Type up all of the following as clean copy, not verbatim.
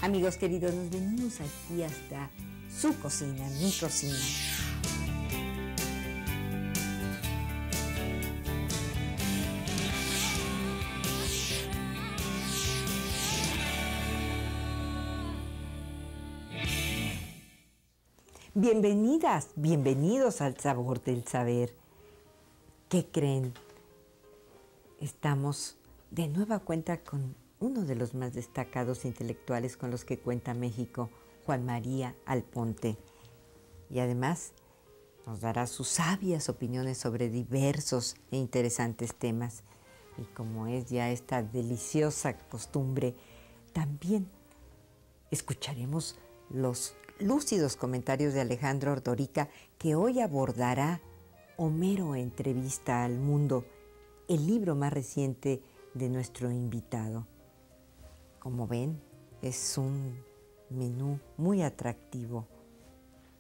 Amigos queridos, nos venimos aquí hasta su cocina, mi cocina. Bienvenidas, bienvenidos al Sabor del Saber. ¿Qué creen? Estamos de nueva cuenta con uno de los más destacados intelectuales con los que cuenta México, Juan María Alponte. Y además nos dará sus sabias opiniones sobre diversos e interesantes temas. Y como es ya esta deliciosa costumbre, también escucharemos los lúcidos comentarios de Alejandro Ordorica, que hoy abordará Homero entrevista al mundo, el libro más reciente de nuestro invitado. Como ven, es un menú muy atractivo,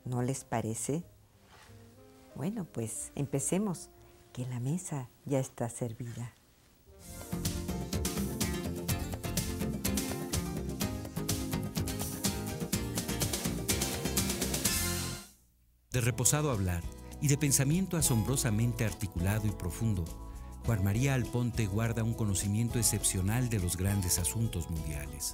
¿no les parece? Bueno, pues empecemos, que la mesa ya está servida. De reposado hablar y de pensamiento asombrosamente articulado y profundo, Juan María Alponte guarda un conocimiento excepcional de los grandes asuntos mundiales.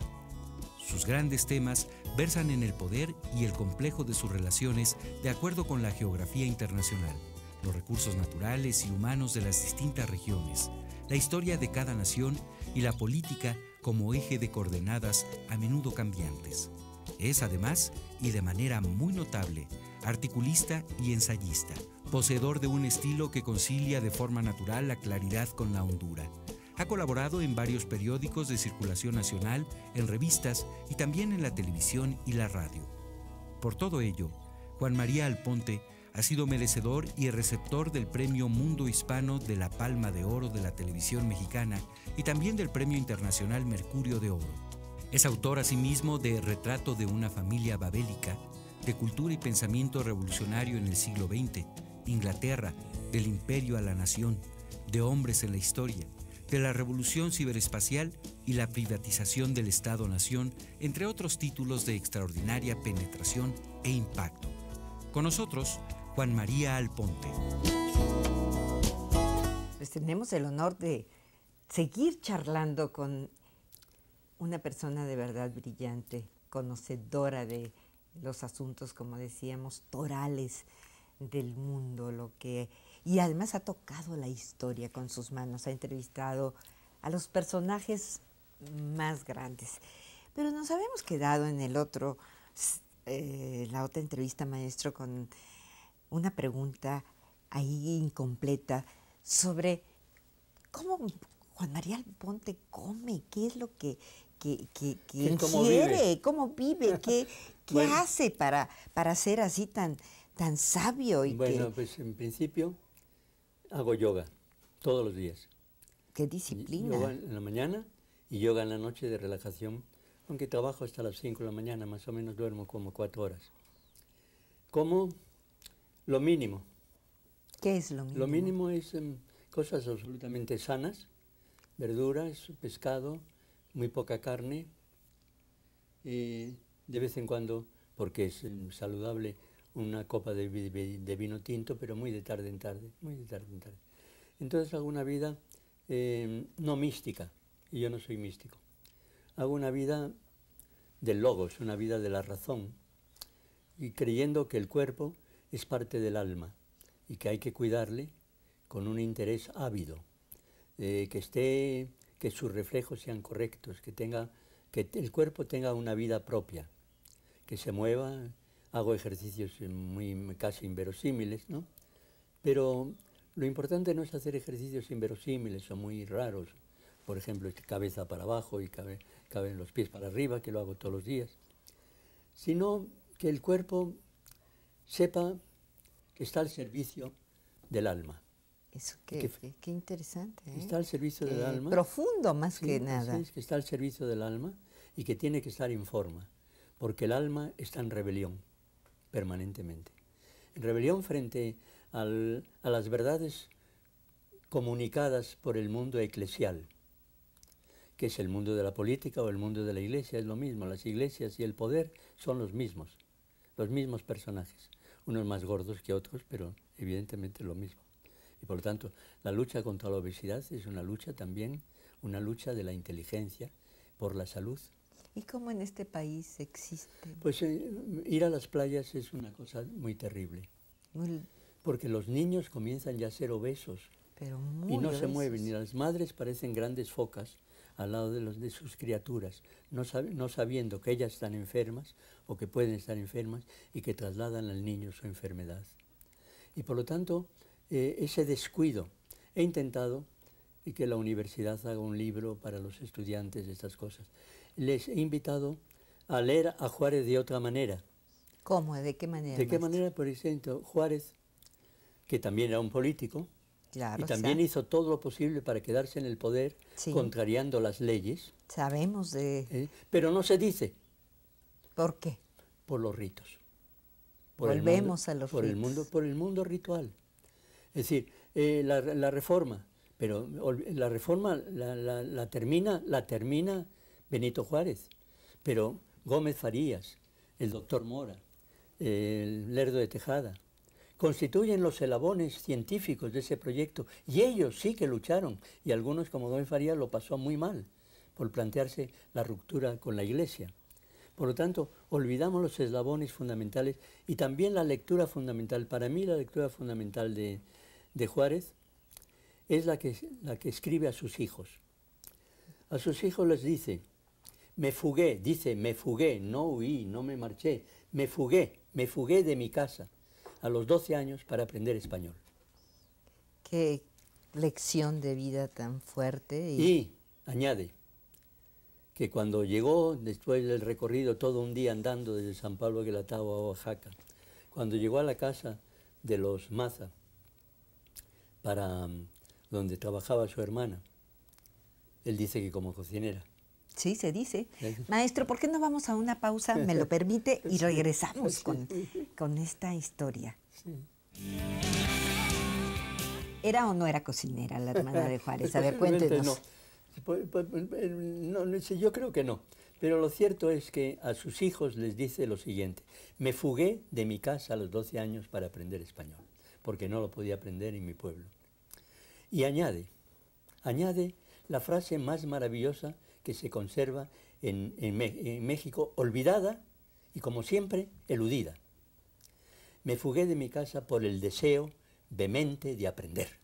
Sus grandes temas versan en el poder y el complejo de sus relaciones de acuerdo con la geografía internacional, los recursos naturales y humanos de las distintas regiones, la historia de cada nación y la política como eje de coordenadas a menudo cambiantes. Es además, y de manera muy notable, articulista y ensayista, poseedor de un estilo que concilia de forma natural la claridad con la hondura. Ha colaborado en varios periódicos de circulación nacional, en revistas y también en la televisión y la radio. Por todo ello, Juan María Alponte ha sido merecedor y receptor del Premio Mundo Hispano de la Palma de Oro de la televisión mexicana y también del Premio Internacional Mercurio de Oro. Es autor asimismo de Retrato de una familia babélica, de cultura y pensamiento revolucionario en el siglo XX, Inglaterra, del imperio a la nación, de hombres en la historia, de la revolución ciberespacial y la privatización del Estado-Nación, entre otros títulos de extraordinaria penetración e impacto. Con nosotros, Juan María Alponte. Pues tenemos el honor de seguir charlando con una persona de verdad brillante, conocedora de los asuntos, como decíamos, torales del mundo, y además ha tocado la historia con sus manos, ha entrevistado a los personajes más grandes. Pero nos habíamos quedado en la otra entrevista, maestro, con una pregunta ahí incompleta sobre cómo Juan María Alponte come, qué es lo que ingiere, cómo vive, qué bueno, hace para ser así tan sabio. Y bueno, pues en principio hago yoga todos los días. ¿Qué disciplina? Yoga en la mañana y yoga en la noche de relajación, aunque trabajo hasta las 5 de la mañana, más o menos duermo como 4 horas. Como lo mínimo. ¿Qué es lo mínimo? Lo mínimo es cosas absolutamente sanas, verduras, pescado, muy poca carne, de vez en cuando, porque es saludable, una copa de vino tinto, pero muy de tarde en tarde, muy de tarde en tarde. Entonces hago una vida no mística, y yo no soy místico. Hago una vida del logos, una vida de la razón, y creyendo que el cuerpo es parte del alma, y que hay que cuidarle con un interés ávido, que sus reflejos sean correctos, que el cuerpo tenga una vida propia, que se mueva. Hago ejercicios casi inverosímiles, ¿no? Pero lo importante no es hacer ejercicios inverosímiles o muy raros, por ejemplo, cabeza para abajo y caben los pies para arriba, que lo hago todos los días, sino que el cuerpo sepa que está al servicio del alma. Eso qué interesante, ¿eh? Está al servicio del alma. Profundo más que nada. Sí, es que está al servicio del alma y que tiene que estar en forma, porque el alma está en rebelión permanentemente. En rebelión frente a las verdades comunicadas por el mundo eclesial, que es el mundo de la política o el mundo de la iglesia, es lo mismo. Las iglesias y el poder son los mismos personajes, unos más gordos que otros, pero evidentemente lo mismo. Y por lo tanto, la lucha contra la obesidad es una lucha también, una lucha de la inteligencia por la salud. ¿Y cómo en este país existe? Pues ir a las playas es una cosa muy terrible, porque los niños comienzan ya a ser obesos, pero muy y no obesos. se mueven, y las madres parecen grandes focas al lado de sus criaturas, no sabiendo que ellas están enfermas o que pueden estar enfermas y que trasladan al niño su enfermedad. Y por lo tanto, ese descuido, he intentado que la universidad haga un libro para los estudiantes de estas cosas. Les he invitado a leer a Juárez de otra manera. ¿Cómo? ¿De qué manera? ¿De qué maestro? manera? Por ejemplo, Juárez, que también era un político, Claro, y también hizo todo lo posible para quedarse en el poder, sí, contrariando las leyes, sabemos de... pero no se dice ¿Por qué? por los ritos. Volvemos a los ritos. Por el mundo ritual. Es decir, la reforma, pero la reforma la termina Benito Juárez, pero Gómez Farías, el doctor Mora, el Lerdo de Tejada, constituyen los eslabones científicos de ese proyecto, y ellos sí que lucharon, y algunos como Gómez Farías lo pasó muy mal por plantearse la ruptura con la Iglesia. Por lo tanto, olvidamos los eslabones fundamentales y también la lectura fundamental. Para mí la lectura fundamental de Juárez es la que escribe a sus hijos. A sus hijos les dice, me fugué, no huí, no me marché, me fugué de mi casa a los 12 años para aprender español. Qué lección de vida tan fuerte. Y añade que cuando llegó, después del recorrido, todo un día andando desde San Pablo Guelatao a Oaxaca, cuando llegó a la casa de los Maza, donde trabajaba su hermana, él dice que como cocinera. Sí, se dice. Maestro, ¿por qué no vamos a una pausa? ¿Me lo permite? Y regresamos con esta historia. Sí. ¿Era o no era cocinera la hermana de Juárez? A ver, cuéntenos. No, yo creo que no. Pero lo cierto es que a sus hijos les dice lo siguiente: me fugué de mi casa a los 12 años para aprender español, porque no lo podía aprender en mi pueblo. Y añade la frase más maravillosa que se conserva en México, olvidada y, como siempre, eludida. Me fugué de mi casa por el deseo vehemente de aprender.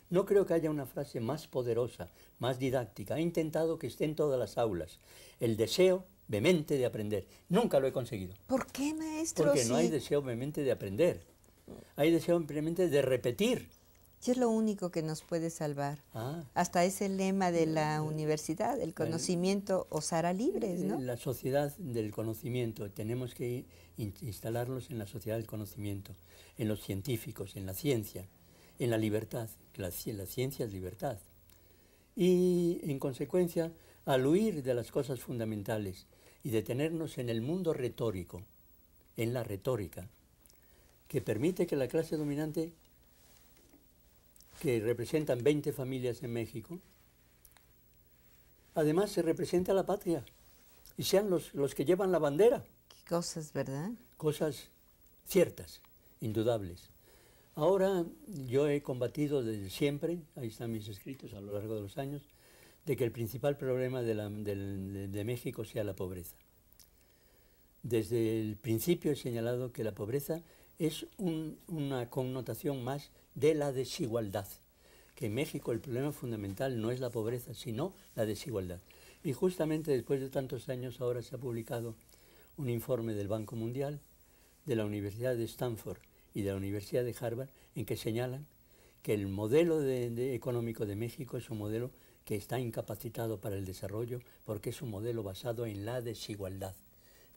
No creo que haya una frase más poderosa, más didáctica. He intentado que esté en todas las aulas. El deseo vehemente de aprender. Nunca lo he conseguido. ¿Por qué, maestro? Porque no hay deseo vehemente de aprender. Hay deseo vehemente de repetir. Y es lo único que nos puede salvar. Hasta ese lema de la universidad, el conocimiento os hará libres, ¿no? La sociedad del conocimiento, tenemos que instalarlos en la sociedad del conocimiento, en los científicos, en la ciencia, en la libertad, que la ciencia es libertad. Y en consecuencia, al huir de las cosas fundamentales y detenernos en el mundo retórico, en la retórica, que permite que la clase dominante, que representan 20 familias en México, además se representa la patria y sean los que llevan la bandera. Qué cosas, ¿verdad? Cosas ciertas, indudables. Ahora yo he combatido desde siempre, ahí están mis escritos a lo largo de los años, de que el principal problema de México sea la pobreza. Desde el principio he señalado que la pobreza es una connotación más de la desigualdad, que en México el problema fundamental no es la pobreza, sino la desigualdad. Y justamente después de tantos años ahora se ha publicado un informe del Banco Mundial, de la Universidad de Stanford y de la Universidad de Harvard, en que señalan que el modelo económico de México es un modelo que está incapacitado para el desarrollo porque es un modelo basado en la desigualdad,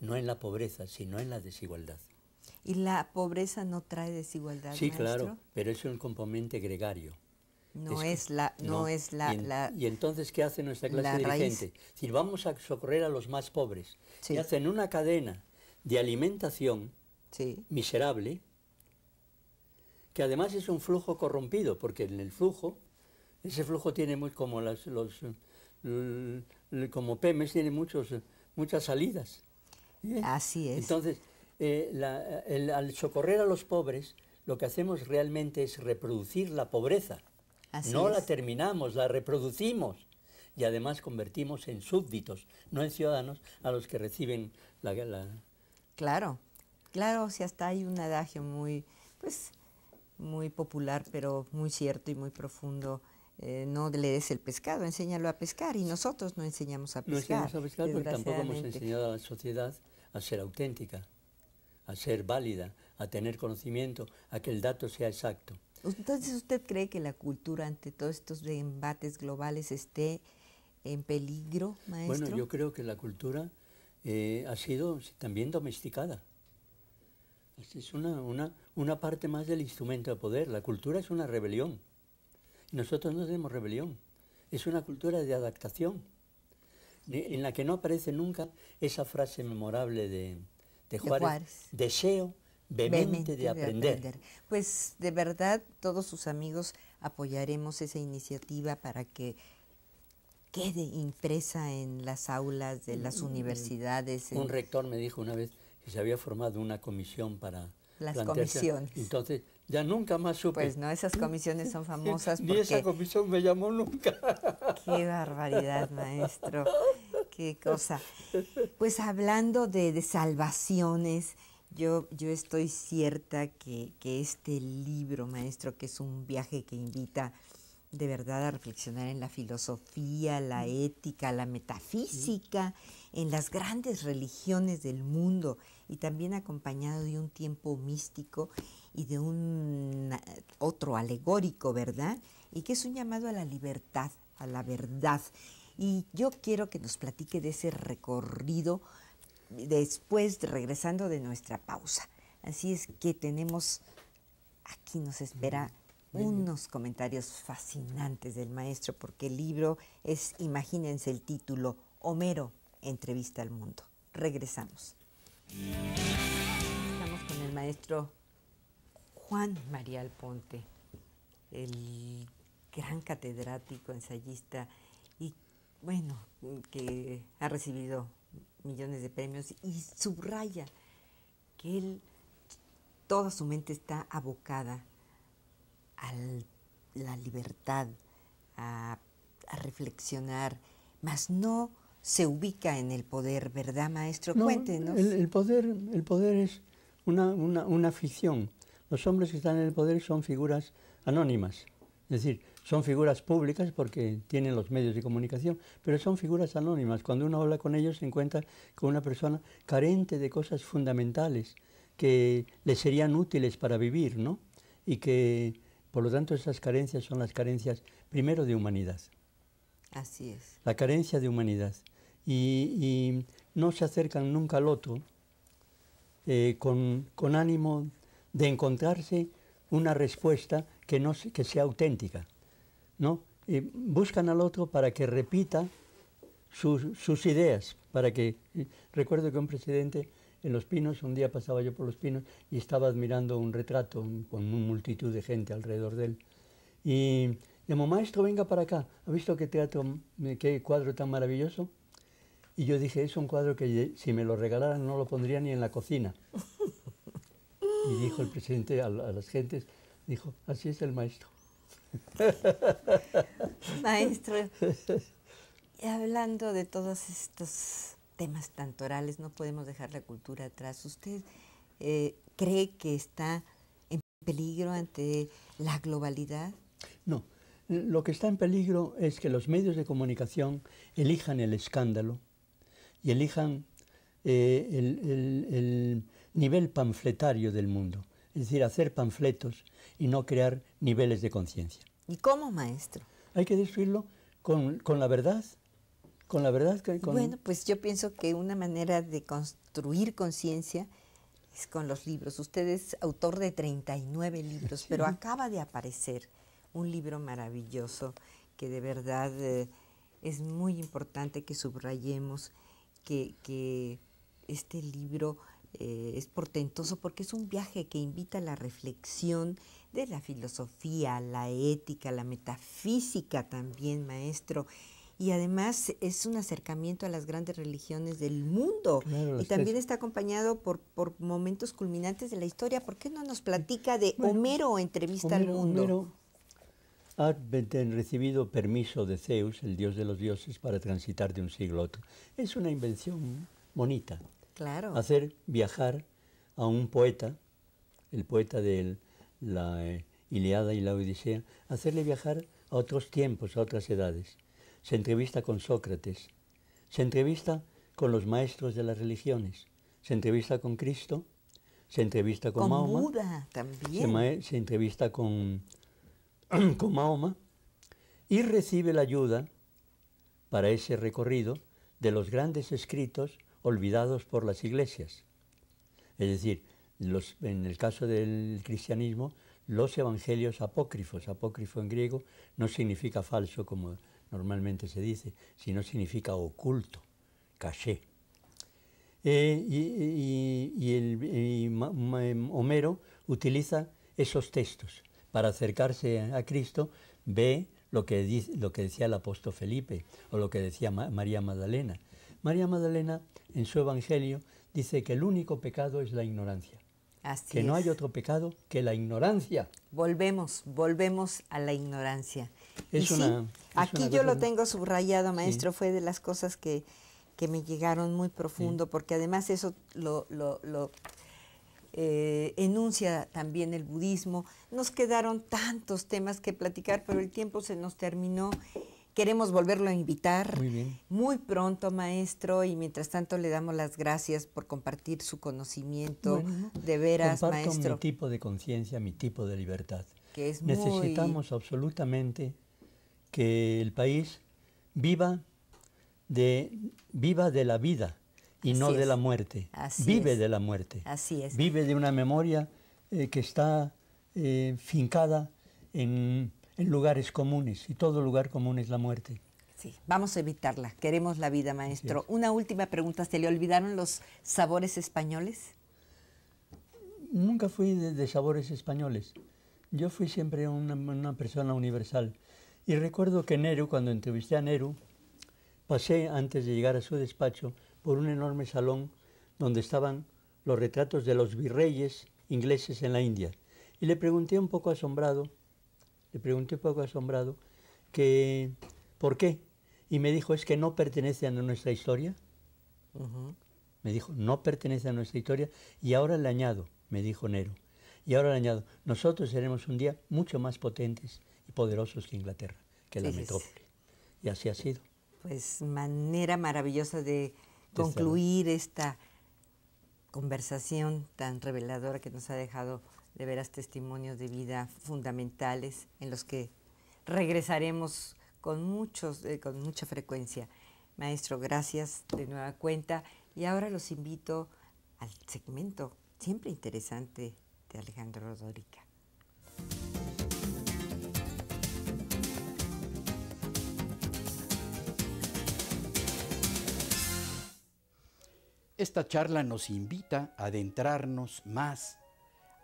no en la pobreza, sino en la desigualdad. ¿Y la pobreza no trae desigualdad, sí, maestro? Claro, pero es un componente gregario. Y entonces, ¿qué hace nuestra clase dirigente? Si vamos a socorrer a los más pobres, y hacen una cadena de alimentación miserable, que además es un flujo corrompido, porque en el flujo, ese flujo tiene muy como como Pemex tiene muchas salidas. ¿Sí? Así es. Entonces, al socorrer a los pobres, lo que hacemos realmente es reproducir la pobreza. Así No la es. terminamos, la reproducimos. Y además convertimos en súbditos, no en ciudadanos, a los que reciben la... Claro, claro, si hasta hay un adagio muy, pues, muy popular, pero muy cierto y muy profundo. No le des el pescado, enséñalo a pescar, y nosotros no enseñamos a pescar. No enseñamos a pescar porque tampoco hemos desgraciadamente. enseñado a la sociedad a ser auténtica, a ser válida, a tener conocimiento, a que el dato sea exacto. Entonces, ¿usted cree que la cultura ante todos estos embates globales esté en peligro, maestro? Bueno, yo creo que la cultura ha sido también domesticada. Es una parte más del instrumento de poder. La cultura es una rebelión. Nosotros no tenemos rebelión. Es una cultura de adaptación, en la que no aparece nunca esa frase memorable de Juárez. Deseo vehemente de aprender. Pues de verdad, todos sus amigos apoyaremos esa iniciativa para que quede impresa en las aulas de las universidades. Un rector me dijo una vez que se había formado una comisión para las plantearse. Comisiones. Entonces, ya nunca más supe. Pues no, esas comisiones son famosas Ni porque... esa comisión me llamó nunca. Qué barbaridad, maestro. Qué cosa. Pues hablando de salvaciones, yo estoy cierta que este libro, maestro, que es un viaje que invita de verdad a reflexionar en la filosofía, la ética, la metafísica, en las grandes religiones del mundo, y también acompañado de un tiempo místico y de un otro alegórico, ¿verdad? Y que es un llamado a la libertad, a la verdad. Y yo quiero que nos platique de ese recorrido después, regresando de nuestra pausa. Así es que tenemos, aquí nos espera unos comentarios fascinantes del maestro, porque el libro es, imagínense el título, Homero, entrevista al mundo. Regresamos. Estamos con el maestro Juan María Alponte, el gran catedrático, ensayista, y bueno, que ha recibido millones de premios, y subraya que él, toda su mente está abocada a la libertad, a reflexionar, mas no se ubica en el poder, ¿verdad, maestro? No, Cuéntenos. El poder es una ficción. Los hombres que están en el poder son figuras anónimas, es decir, son figuras públicas porque tienen los medios de comunicación, pero son figuras anónimas. Cuando uno habla con ellos se encuentra con una persona carente de cosas fundamentales que le serían útiles para vivir, ¿no? Y que, por lo tanto, esas carencias son las carencias, primero, de humanidad. Así es. La carencia de humanidad. Y no se acercan nunca al otro con ánimo de encontrarse una respuesta que sea auténtica, ¿no? Buscan al otro para que repita sus ideas, para que... Recuerdo que un presidente en Los Pinos, un día pasaba yo por Los Pinos y estaba admirando un retrato con una multitud de gente alrededor de él. Y llamó, maestro, venga para acá, ¿ha visto qué cuadro tan maravilloso? Y yo dije, es un cuadro que si me lo regalaran no lo pondría ni en la cocina. Y dijo el presidente a las gentes, dijo, así es el maestro. Maestro, hablando de todos estos temas tan torales, no podemos dejar la cultura atrás. ¿Usted cree que está en peligro ante la globalidad? No, lo que está en peligro es que los medios de comunicación elijan el escándalo y elijan el nivel panfletario del mundo, es decir, hacer panfletos y no crear niveles de conciencia. ¿Y cómo, maestro? Hay que destruirlo con la verdad, con la verdad. Bueno, pues yo pienso que una manera de construir conciencia es con los libros. Usted es autor de 39 libros, sí, pero acaba de aparecer un libro maravilloso que de verdad es muy importante que subrayemos que este libro es portentoso porque es un viaje que invita a la reflexión de la filosofía, la ética, la metafísica también, maestro. y además es un acercamiento a las grandes religiones del mundo. Claro, Y también está acompañado por momentos culminantes de la historia. ¿Por qué no nos platica de Bueno, Homero, entrevista al mundo? Homero ha recibido permiso de Zeus, el dios de los dioses, para transitar de un siglo a otro. Es una invención bonita. Claro. Hacer viajar a un poeta, el poeta de la Ilíada y la Odisea, hacerle viajar a otros tiempos, a otras edades. Se entrevista con Sócrates, se entrevista con los maestros de las religiones, se entrevista con Cristo, se entrevista con Mahoma, Buda también. se entrevista con Mahoma y recibe la ayuda para ese recorrido de los grandes escritos olvidados por las iglesias. Es decir, en el caso del cristianismo, los evangelios apócrifos. Apócrifo en griego no significa falso, como normalmente se dice, sino significa oculto, caché. Homero utiliza esos textos para acercarse a Cristo, ve lo que decía el apóstol Felipe o lo que decía María Magdalena. María Magdalena, en su evangelio, dice que el único pecado es la ignorancia. Así que no hay otro pecado que la ignorancia. Volvemos a la ignorancia. Aquí yo lo tengo subrayado, maestro, sí. Fue de las cosas que me llegaron muy profundo, sí. Porque además eso lo enuncia también el budismo. Nos quedaron tantos temas que platicar, pero el tiempo se nos terminó. Queremos volverlo a invitar muy pronto, maestro, y mientras tanto le damos las gracias por compartir su conocimiento. Bueno, de veras, comparto maestro. Mi tipo de conciencia, mi tipo de libertad. Que es Necesitamos absolutamente que el país viva de la vida y Así no es. De la muerte. Así Vive es. De la muerte. Así es. Vive de una memoria que está fincada en lugares comunes, y todo lugar común es la muerte. Sí, vamos a evitarla. Queremos la vida, maestro. Una última pregunta. ¿Se le olvidaron los sabores españoles? Nunca fui de sabores españoles. Yo fui siempre una persona universal. Y recuerdo que Nehru, cuando entrevisté a Nehru, pasé, antes de llegar a su despacho, por un enorme salón donde estaban los retratos de los virreyes ingleses en la India. Y le pregunté un poco asombrado, que ¿por qué? Y me dijo, es que no pertenecen a nuestra historia. Me dijo, no pertenece a nuestra historia. Y ahora le añado, me dijo Nehru, y ahora le añado, nosotros seremos un día mucho más potentes y poderosos que Inglaterra, que la metrópoli. Y así ha sido. Pues manera maravillosa de concluir esta conversación tan reveladora que nos ha dejado de veras testimonios de vida fundamentales en los que regresaremos con mucha frecuencia. Maestro, gracias de nueva cuenta. Y ahora los invito al segmento siempre interesante de Alejandro Rodorica. Esta charla nos invita a adentrarnos más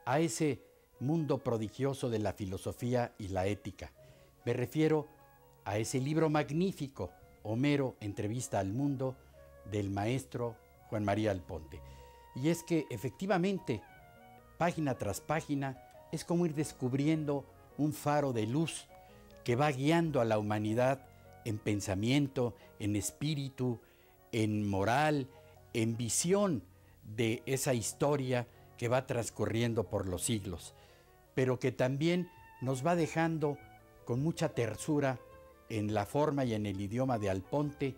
a ese mundo prodigioso de la filosofía y la ética. Me refiero a ese libro magnífico, Homero, Entrevista al Mundo, del maestro Juan María Alponte. Y es que efectivamente, página tras página, es como ir descubriendo un faro de luz que va guiando a la humanidad en pensamiento, en espíritu, en moral, en visión de esa historia que va transcurriendo por los siglos, pero que también nos va dejando con mucha tersura en la forma y en el idioma de Alponte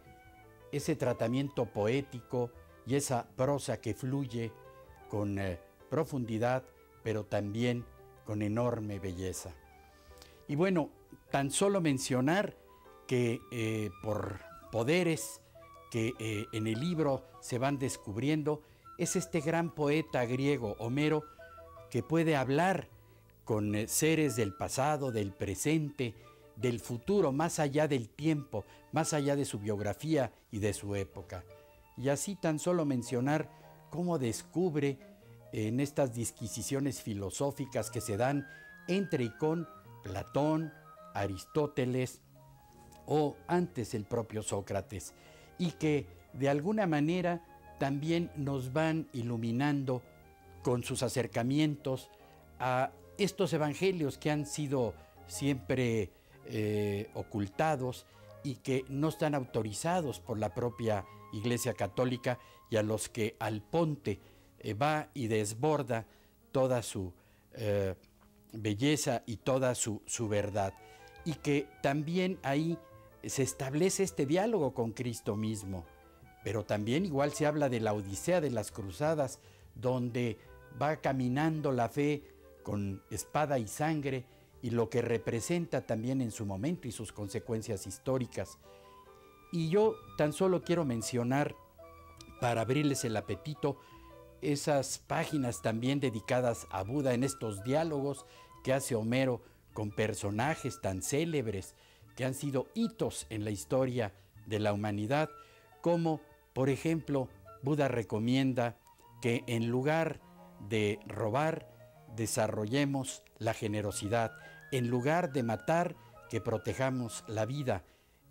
ese tratamiento poético y esa prosa que fluye con profundidad, pero también con enorme belleza. Y bueno, tan solo mencionar que por poderes que en el libro se van descubriendo, es este gran poeta griego, Homero, que puede hablar con seres del pasado, del presente, del futuro, más allá del tiempo, más allá de su biografía y de su época. Y así tan solo mencionar cómo descubre en estas disquisiciones filosóficas que se dan entre y con Platón, Aristóteles o antes el propio Sócrates, y que de alguna manera también nos van iluminando con sus acercamientos a estos evangelios que han sido siempre ocultados y que no están autorizados por la propia Iglesia Católica, y a los que Alponte va y desborda toda su belleza y toda su verdad, y que también ahí se establece este diálogo con Cristo mismo. Pero también igual se habla de la Odisea de las Cruzadas, donde va caminando la fe con espada y sangre, y lo que representa también en su momento y sus consecuencias históricas. Y yo tan solo quiero mencionar, para abrirles el apetito, esas páginas también dedicadas a Buda, en estos diálogos que hace Homero con personajes tan célebres que han sido hitos en la historia de la humanidad, como por ejemplo Buda recomienda que en lugar de robar, desarrollemos la generosidad; en lugar de matar, que protejamos la vida;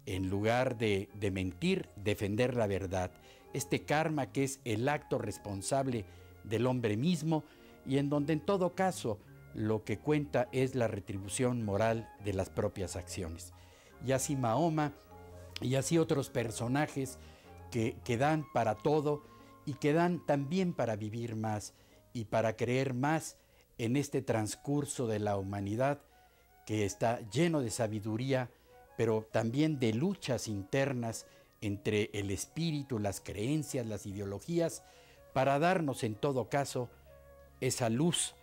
en lugar de mentir, defender la verdad. Este karma, que es el acto responsable del hombre mismo, y en donde en todo caso lo que cuenta es la retribución moral de las propias acciones. Y así Mahoma, y así otros personajes que dan para todo, y que dan también para vivir más y para creer más en este transcurso de la humanidad, que está lleno de sabiduría, pero también de luchas internas entre el espíritu, las creencias, las ideologías, para darnos en todo caso esa luz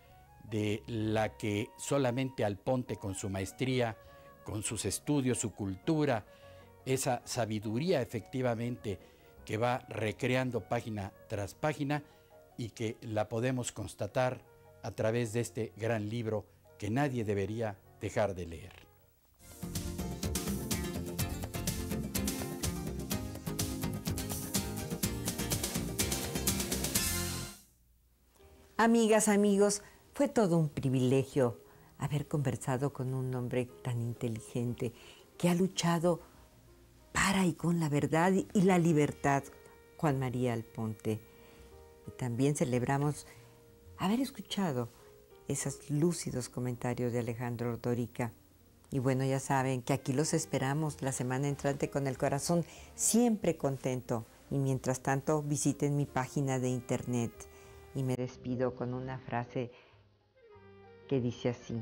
de la que solamente Alponte, con su maestría, con sus estudios, su cultura, esa sabiduría efectivamente que va recreando página tras página, y que la podemos constatar a través de este gran libro que nadie debería dejar de leer. Amigas, amigos, fue todo un privilegio haber conversado con un hombre tan inteligente que ha luchado para y con la verdad y la libertad, Juan María Alponte. Y también celebramos haber escuchado esos lúcidos comentarios de Alejandro Ordórica. Y bueno, ya saben que aquí los esperamos la semana entrante con el corazón siempre contento. Y mientras tanto, visiten mi página de internet. Y me despido con una frase que dice así: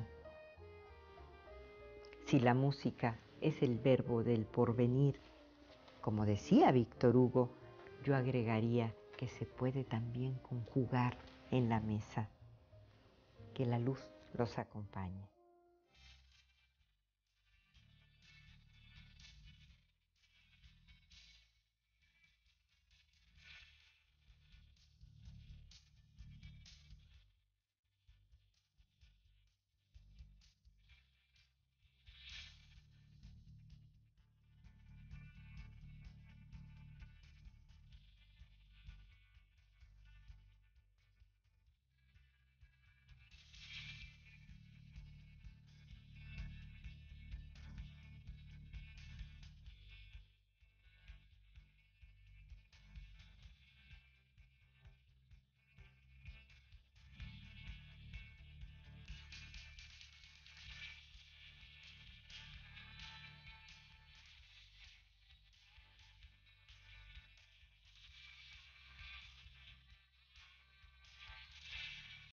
si la música es el verbo del porvenir, como decía Víctor Hugo, yo agregaría que se puede también conjugar en la mesa. Que la luz los acompañe.